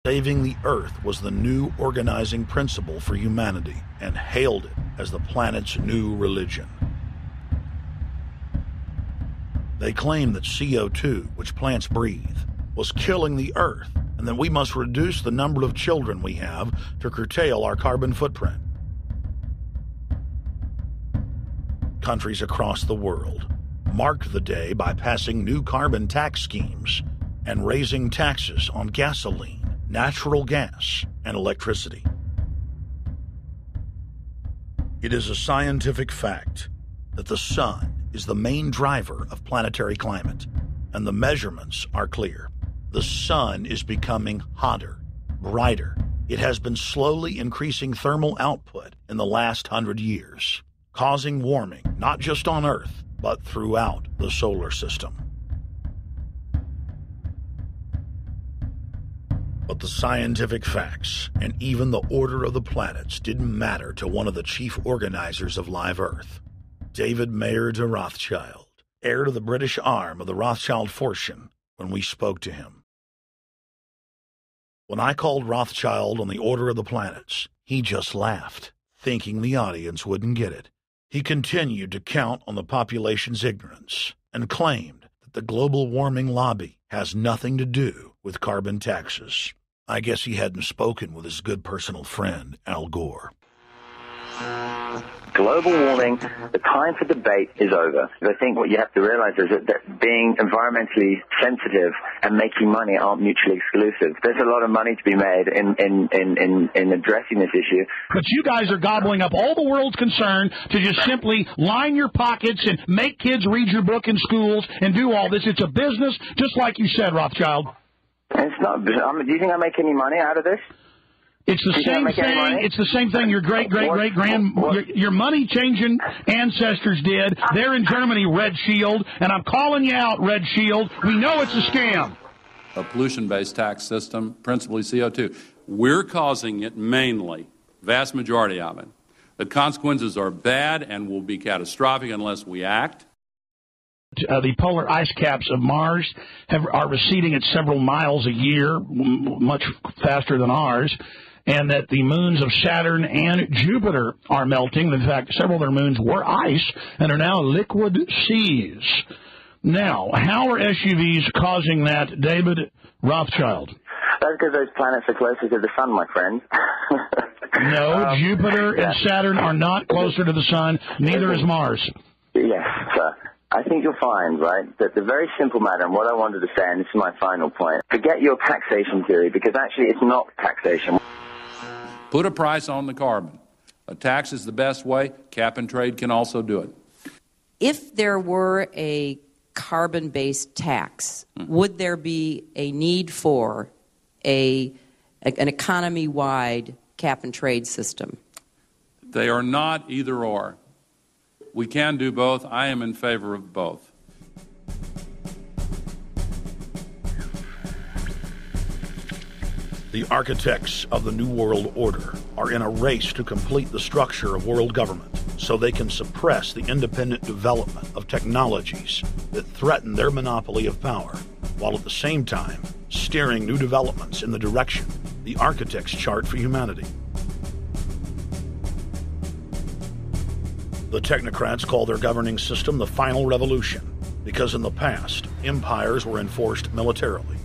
Saving the Earth was the new organizing principle for humanity and hailed it as the planet's new religion. They claimed that CO2, which plants breathe, was killing the Earth, and that we must reduce the number of children we have to curtail our carbon footprint. Countries across the world marked the day by passing new carbon tax schemes and raising taxes on gasoline, natural gas, and electricity. It is a scientific fact that the sun is the main driver of planetary climate, and the measurements are clear. The sun is becoming hotter, brighter. It has been slowly increasing thermal output in the last 100 years, causing warming not just on Earth, but throughout the solar system. But the scientific facts and even the order of the planets didn't matter to one of the chief organizers of Live Earth, David Mayer de Rothschild, heir to the British arm of the Rothschild fortune, when we spoke to him. When I called Rothschild on the order of the planets, he just laughed, thinking the audience wouldn't get it. He continued to count on the population's ignorance and claimed that the global warming lobby has nothing to do with carbon taxes. I guess he hadn't spoken with his good personal friend, Al Gore. Global warming, the time for debate is over. I think what you have to realize is that being environmentally sensitive and making money aren't mutually exclusive. There's a lot of money to be made in addressing this issue. But you guys are gobbling up all the world's concern to just simply line your pockets and make kids read your book in schools and do all this. It's a business, just like you said, Rothschild. It's not. Do you think I make any money out of this? It's the same thing. It's the same thing your your money-changing ancestors did. They're in Germany, Red Shield, and I'm calling you out, Red Shield. We know it's a scam. A pollution-based tax system, principally CO2. We're causing it mainly, vast majority of it. The consequences are bad and will be catastrophic unless we act. The polar ice caps of Mars are receding at several miles a year, much faster than ours, and that the moons of Saturn and Jupiter are melting. In fact, several of their moons were ice and are now liquid seas. Now, how are SUVs causing that, David Rothschild? That's because those planets are closer to the sun, my friend. No, Jupiter and Saturn are not closer to the sun. Neither is Mars. Yes, sir. I think you'll find, right, that the very simple matter, and what I wanted to say, and this is my final point, forget your taxation theory, because actually it's not taxation. Put a price on the carbon. A tax is the best way. Cap and trade can also do it. If there were a carbon-based tax, would there be a need for an economy-wide cap and trade system? They are not either or. We can do both. I am in favor of both. The architects of the New World Order are in a race to complete the structure of world government so they can suppress the independent development of technologies that threaten their monopoly of power, while at the same time steering new developments in the direction the architects chart for humanity. The technocrats call their governing system the final revolution because in the past, empires were enforced militarily.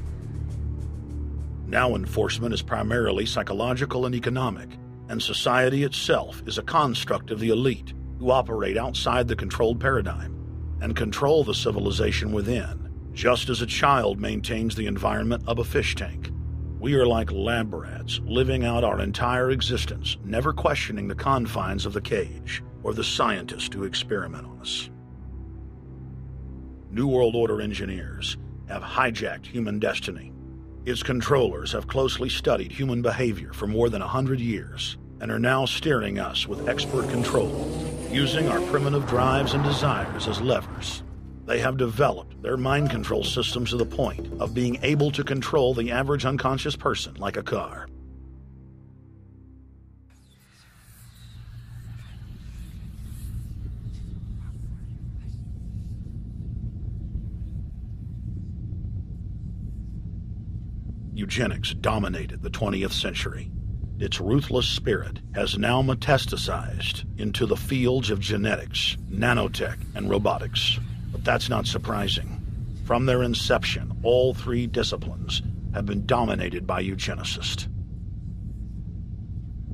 Now enforcement is primarily psychological and economic, and society itself is a construct of the elite who operate outside the controlled paradigm and control the civilization within, just as a child maintains the environment of a fish tank. We are like lab rats living out our entire existence, never questioning the confines of the cage or the scientists who experiment on us. New World Order engineers have hijacked human destiny. Its controllers have closely studied human behavior for more than 100 years and are now steering us with expert control, using our primitive drives and desires as levers. They have developed their mind control systems to the point of being able to control the average unconscious person like a car. You Eugenics dominated the 20th century. Its ruthless spirit has now metastasized into the fields of genetics, nanotech, and robotics. But that's not surprising. From their inception, all three disciplines have been dominated by eugenicists.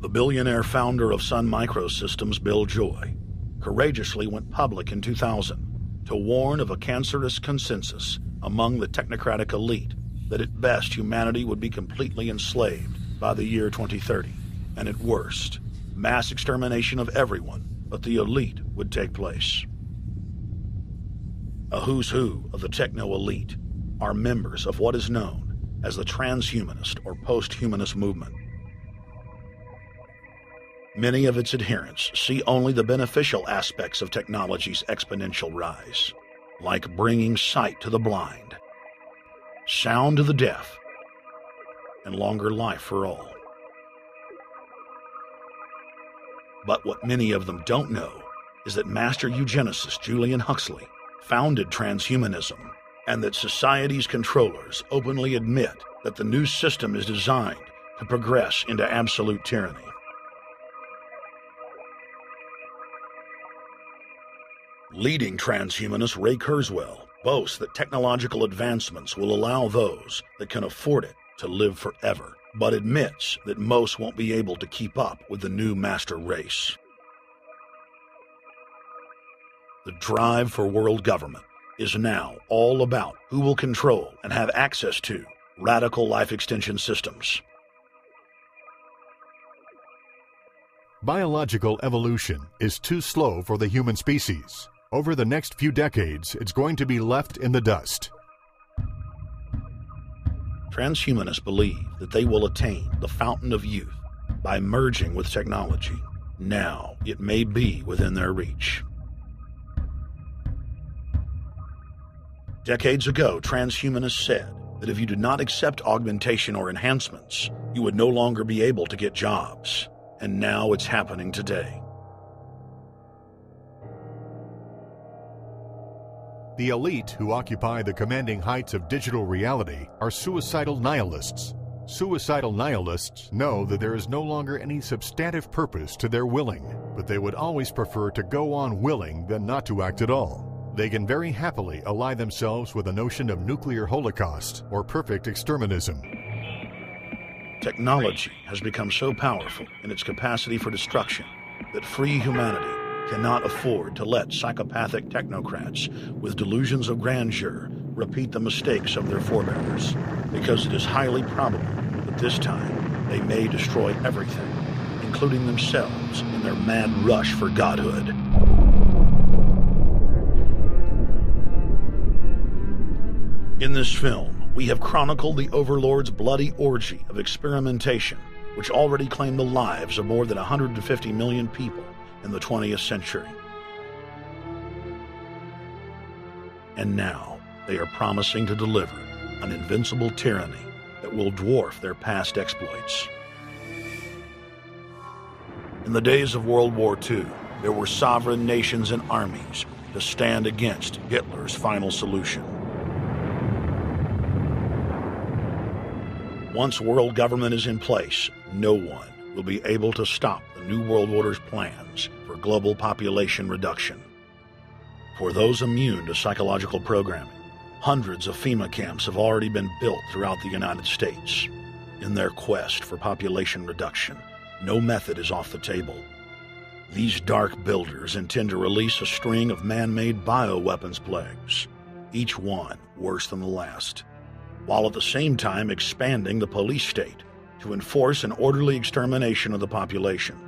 The billionaire founder of Sun Microsystems, Bill Joy, courageously went public in 2000 to warn of a cancerous consensus among the technocratic elite that at best humanity would be completely enslaved by the year 2030, and at worst, mass extermination of everyone but the elite would take place. A who's who of the techno-elite are members of what is known as the transhumanist or post-humanist movement. Many of its adherents see only the beneficial aspects of technology's exponential rise, like bringing sight to the blind, sound to the deaf, and longer life for all. But what many of them don't know is that master eugenicist Julian Huxley founded transhumanism, and that society's controllers openly admit that the new system is designed to progress into absolute tyranny. Leading transhumanist Ray Kurzweil boasts that technological advancements will allow those that can afford it to live forever, but admits that most won't be able to keep up with the new master race. The drive for world government is now all about who will control and have access to radical life extension systems. Biological evolution is too slow for the human species. Over the next few decades, it's going to be left in the dust. Transhumanists believe that they will attain the fountain of youth by merging with technology. Now, it may be within their reach. Decades ago, transhumanists said that if you did not accept augmentation or enhancements, you would no longer be able to get jobs. And now it's happening today. The elite who occupy the commanding heights of digital reality are suicidal nihilists. Suicidal nihilists know that there is no longer any substantive purpose to their willing, but they would always prefer to go on willing than not to act at all. They can very happily ally themselves with the notion of nuclear holocaust or perfect exterminism. Technology has become so powerful in its capacity for destruction that free humanity cannot afford to let psychopathic technocrats with delusions of grandeur repeat the mistakes of their forebears, because it is highly probable that this time they may destroy everything, including themselves in their mad rush for godhood. In this film, we have chronicled the Overlord's bloody orgy of experimentation, which already claimed the lives of more than 150 million people in the 20th century. And now, they are promising to deliver an invincible tyranny that will dwarf their past exploits. In the days of World War II, there were sovereign nations and armies to stand against Hitler's final solution. Once world government is in place, no one will be able to stop the New World Order's plans for global population reduction. For those immune to psychological programming, hundreds of FEMA camps have already been built throughout the United States. In their quest for population reduction, no method is off the table. These dark builders intend to release a string of man-made bioweapons plagues, each one worse than the last, while at the same time expanding the police state to enforce an orderly extermination of the population.